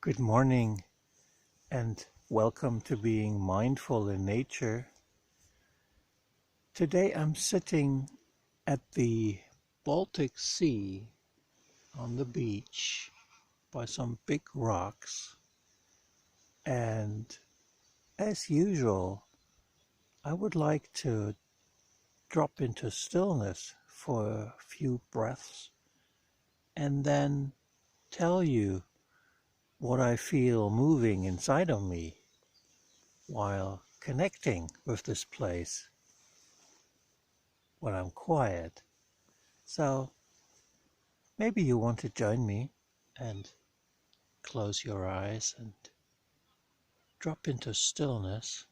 Good morning and welcome to being mindful in nature. Today I'm sitting at the Baltic Sea on the beach by some big rocks, and as usual I would like to drop into stillness for a few breaths and then tell you what I feel moving inside of me while connecting with this place when I'm quiet. So maybe you want to join me and close your eyes and drop into stillness.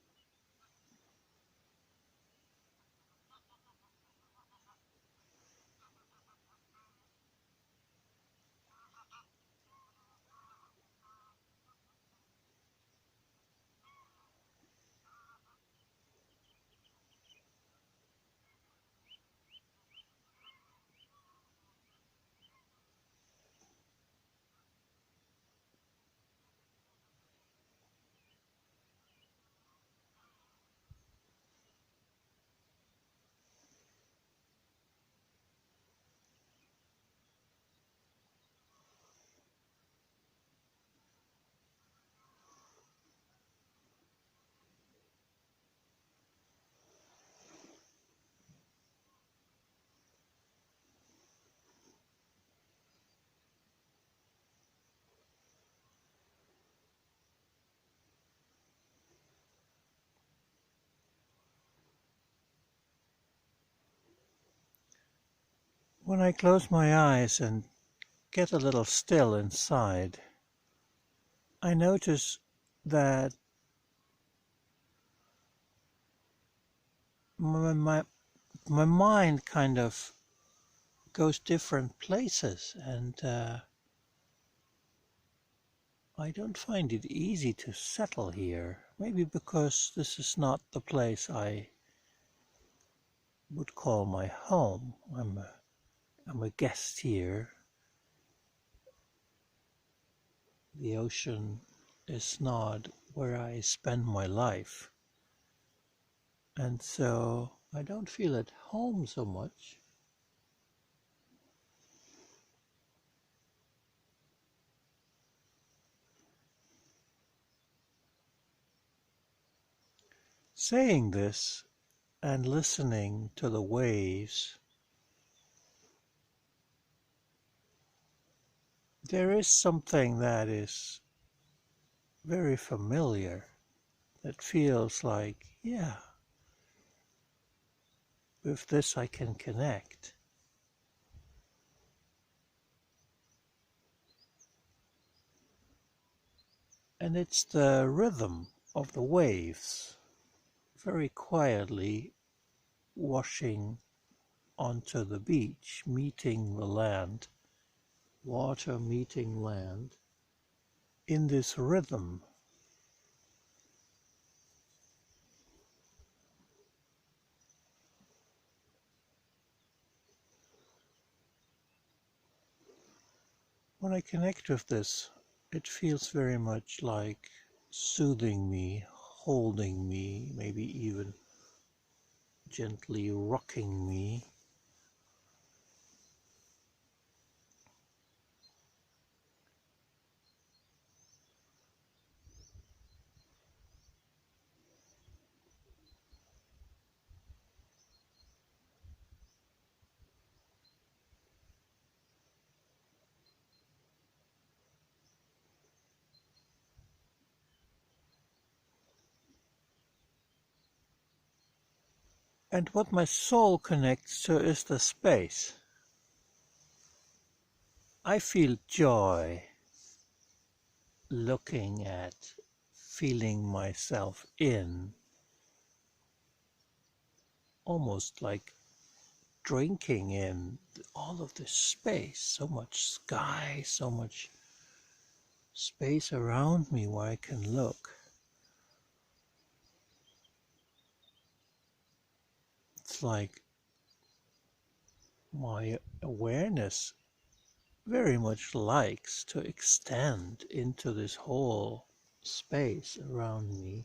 When I close my eyes and get a little still inside, I notice that my mind kind of goes different places, and I don't find it easy to settle here. Maybe because this is not the place I would call my home. I'm a guest here. The ocean is not where I spend my life, and so I don't feel at home so much. Saying this and listening to the waves, there is something that is very familiar, that feels like, yeah, with this I can connect. And it's the rhythm of the waves, very quietly washing onto the beach, meeting the land, water meeting land, in this rhythm. When I connect with this, it feels very much like soothing me, holding me, maybe even gently rocking me. And what my soul connects to is the space. I feel joy looking at, feeling myself in, almost like drinking in all of this space, so much sky, so much space around me where I can look. It's like my awareness very much likes to extend into this whole space around me,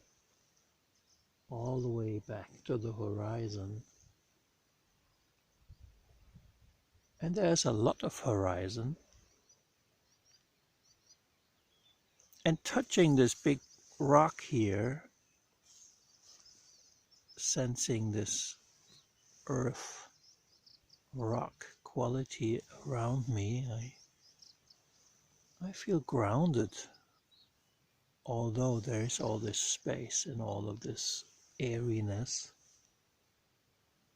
all the way back to the horizon. And there's a lot of horizon. And touching this big rock here, sensing this earth rock quality around me, I feel grounded, although there's all this space and all of this airiness.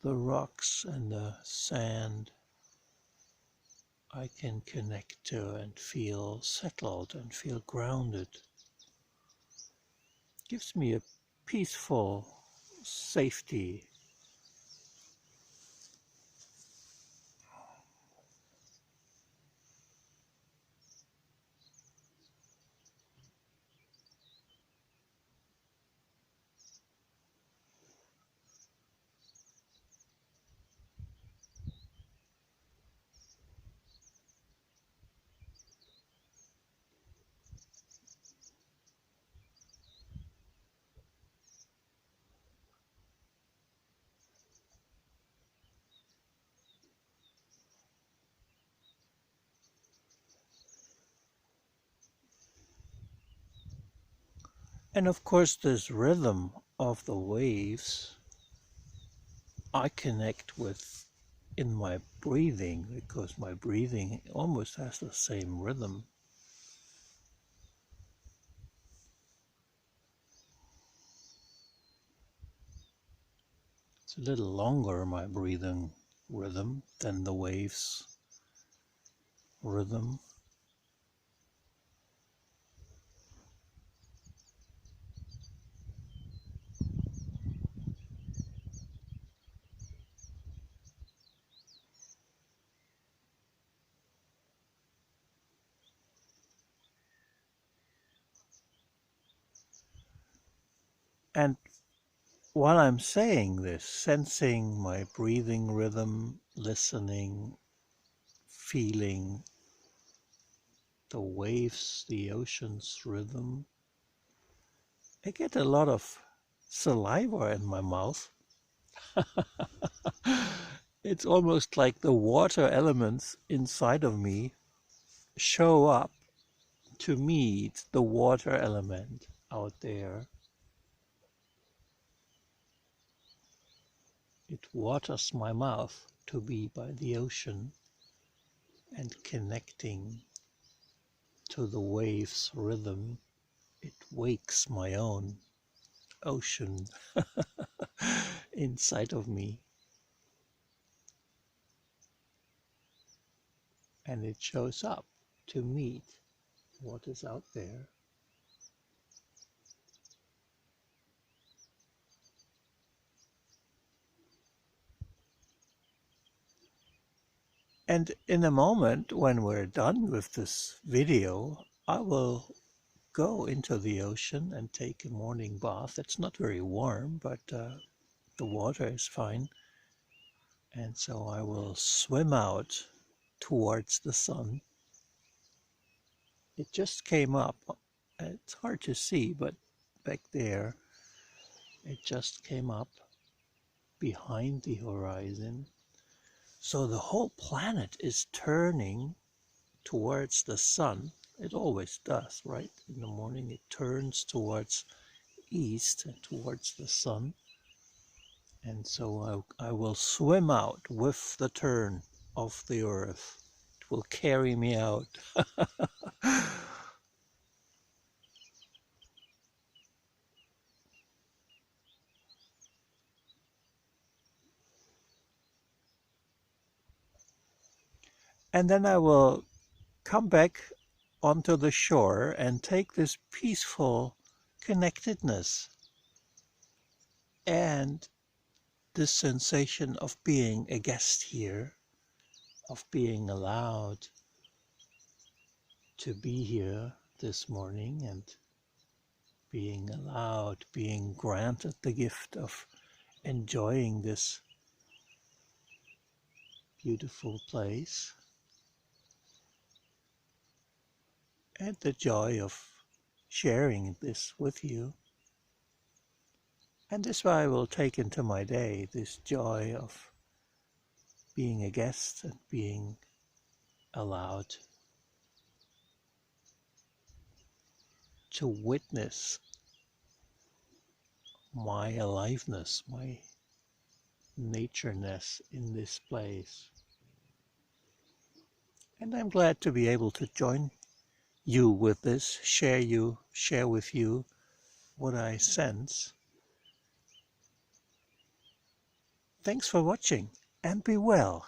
The rocks and the sand I can connect to and feel settled and feel grounded. Gives me a peaceful safety. And of course this rhythm of the waves I connect with in my breathing, because my breathing almost has the same rhythm. It's a little longer, my breathing rhythm, than the waves rhythm. And while I'm saying this, sensing my breathing rhythm, listening, feeling the waves, the ocean's rhythm, I get a lot of saliva in my mouth. It's almost like the water elements inside of me show up to meet the water element out there. It waters my mouth to be by the ocean and connecting to the waves' rhythm. It wakes my own ocean inside of me, and it shows up to meet what is out there. And in a moment, when we're done with this video, I will go into the ocean and take a morning bath. It's not very warm, but the water is fine. And so I will swim out towards the sun. It just came up. It's hard to see, but back there, it just came up behind the horizon. So the whole planet is turning towards the sun. It always does, right? In the morning it turns towards east and towards the sun. And so I will swim out with the turn of the earth. It will carry me out. And then I will come back onto the shore and take this peaceful connectedness and this sensation of being a guest here, of being allowed to be here this morning and being allowed, being granted the gift of enjoying this beautiful place. and the joy of sharing this with you. And this I will take into my day, this joy of being a guest and being allowed to witness my aliveness, my natureness in this place. And I'm glad to be able to join you with this, share with you what I sense. Thanks for watching and be well.